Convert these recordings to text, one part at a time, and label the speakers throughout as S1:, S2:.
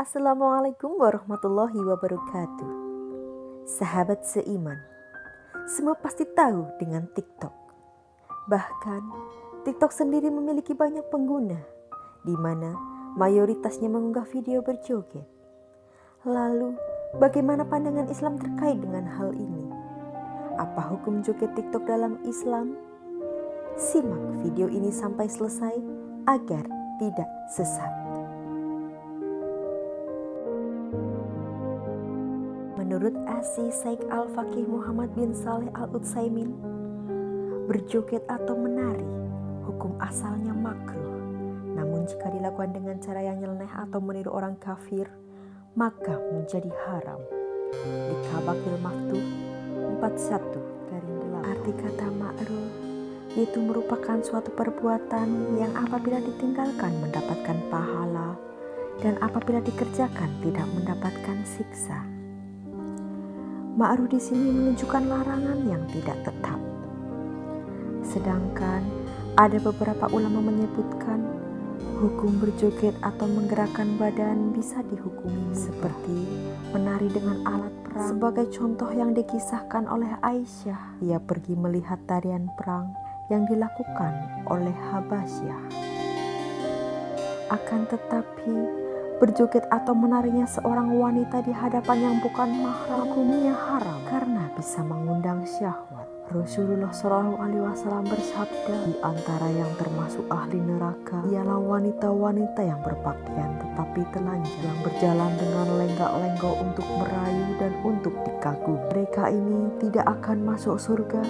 S1: Assalamualaikum warahmatullahi wabarakatuh. Sahabat seiman, semua pasti tahu dengan TikTok. Bahkan TikTok sendiri memiliki banyak pengguna, di mana mayoritasnya mengunggah video berjoget. Lalu, bagaimana pandangan Islam terkait dengan hal ini? Apa hukum joget TikTok dalam Islam? Simak video ini sampai selesai agar tidak sesat. Menurut Asy Syaikh Al-Faqih Muhammad bin Shalih Al-Utsaimin, berjoget atau menari hukum asalnya makruh. Namun jika dilakukan dengan cara yang nyeleneh atau meniru orang kafir, maka menjadi haram. Di Kabaqil Maftuh 41-8. Arti kata ma'ruf yaitu merupakan suatu perbuatan yang apabila ditinggalkan mendapatkan pahala dan apabila dikerjakan tidak mendapatkan siksa. Ma'ruf di sini menunjukkan larangan yang tidak tetap. Sedangkan ada beberapa ulama menyebutkan hukum berjoget atau menggerakkan badan bisa dihukumi seperti menari dengan alat perang. Sebagai contoh yang dikisahkan oleh Aisyah, ia pergi melihat tarian perang yang dilakukan oleh Habasyah. Akan tetapi berjoget atau menarinya seorang wanita di hadapan yang bukan mahram hukumnya haram karena bisa mengundang syahwat. Rasulullah Shallallahu Alaihi Wasallam bersabda, di antara yang termasuk ahli neraka ialah wanita-wanita yang berpakaian tetapi telanjang, yang berjalan dengan lenggak-lenggok untuk merayu dan untuk dikagumi. Mereka ini tidak akan masuk surga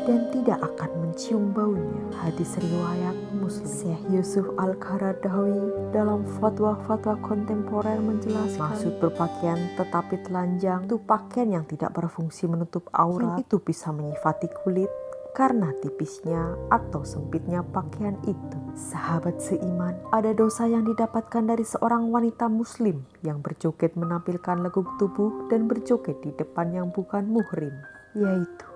S1: dan tidak akan mencium baunya. Hadis riwayat Muslim. Syekh Yusuf Al-Qaradawi dalam fatwa-fatwa kontemporer menjelaskan, maksud berpakaian tetapi telanjang itu pakaian yang tidak berfungsi menutup aurat. Itu bisa menyifati kulit karena tipisnya atau sempitnya pakaian itu. Sahabat seiman, ada dosa yang didapatkan dari seorang wanita muslim yang berjoget menampilkan lekuk tubuh dan berjoget di depan yang bukan muhrim, yaitu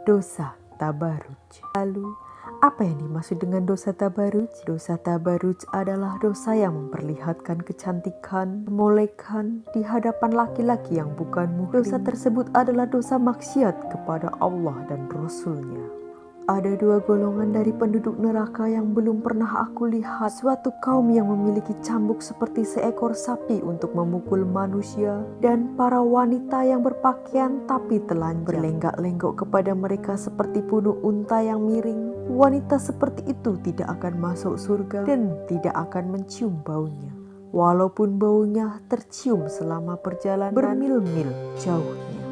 S1: dosa tabarruj. Lalu, apa yang dimaksud dengan dosa tabarruj? Dosa tabarruj adalah dosa yang memperlihatkan kecantikan, memolekan di hadapan laki-laki yang bukan muhrim. Dosa tersebut adalah dosa maksiat kepada Allah dan Rasul-Nya. Ada dua golongan dari penduduk neraka yang belum pernah aku lihat. Suatu kaum yang memiliki cambuk seperti seekor sapi untuk memukul manusia, dan para wanita yang berpakaian tapi telanjang berlenggak-lenggok kepada mereka seperti punuk unta yang miring. Wanita seperti itu tidak akan masuk surga dan tidak akan mencium baunya, walaupun baunya tercium selama perjalanan bermil-mil jauhnya.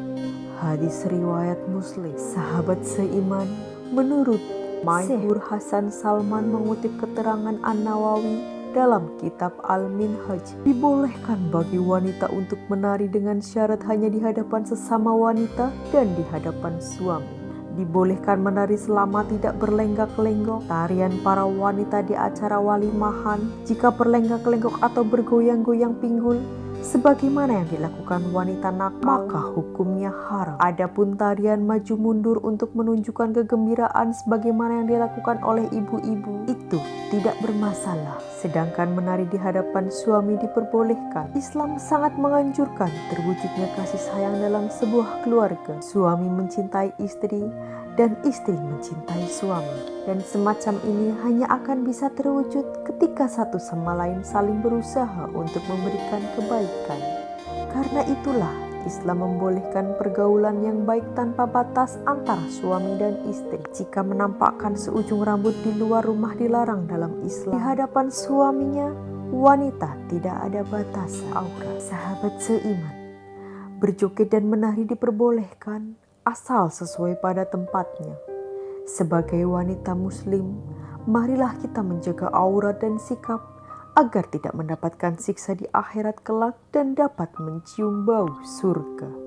S1: Hadis riwayat Muslim. Sahabat seiman, menurut Maihur Hasan Salman mengutip keterangan An-Nawawi dalam kitab Al-Minhaj, dibolehkan bagi wanita untuk menari dengan syarat hanya di hadapan sesama wanita dan di hadapan suami. Dibolehkan menari selama tidak berlenggak-lenggok. Tarian para wanita di acara walimahan jika berlenggak-lenggok atau bergoyang-goyang pinggul sebagaimana yang dilakukan wanita nakal, maka hukumnya haram. Adapun tarian maju mundur untuk menunjukkan kegembiraan sebagaimana yang dilakukan oleh ibu-ibu, itu tidak bermasalah. Sedangkan menari di hadapan suami diperbolehkan. Islam sangat menganjurkan terwujudnya kasih sayang dalam sebuah keluarga. Suami mencintai istri dan istri mencintai suami. Dan semacam ini hanya akan bisa terwujud ketika satu sama lain saling berusaha untuk memberikan kebaikan. Karena itulah Islam membolehkan pergaulan yang baik tanpa batas antara suami dan istri. Jika menampakkan seujung rambut di luar rumah dilarang dalam Islam. Di hadapan suaminya, wanita tidak ada batasan aurat. Sahabat seiman, berjoget dan menari diperbolehkan asal sesuai pada tempatnya. Sebagai wanita muslim, marilah kita menjaga aurat dan sikap agar tidak mendapatkan siksa di akhirat kelak dan dapat mencium bau surga.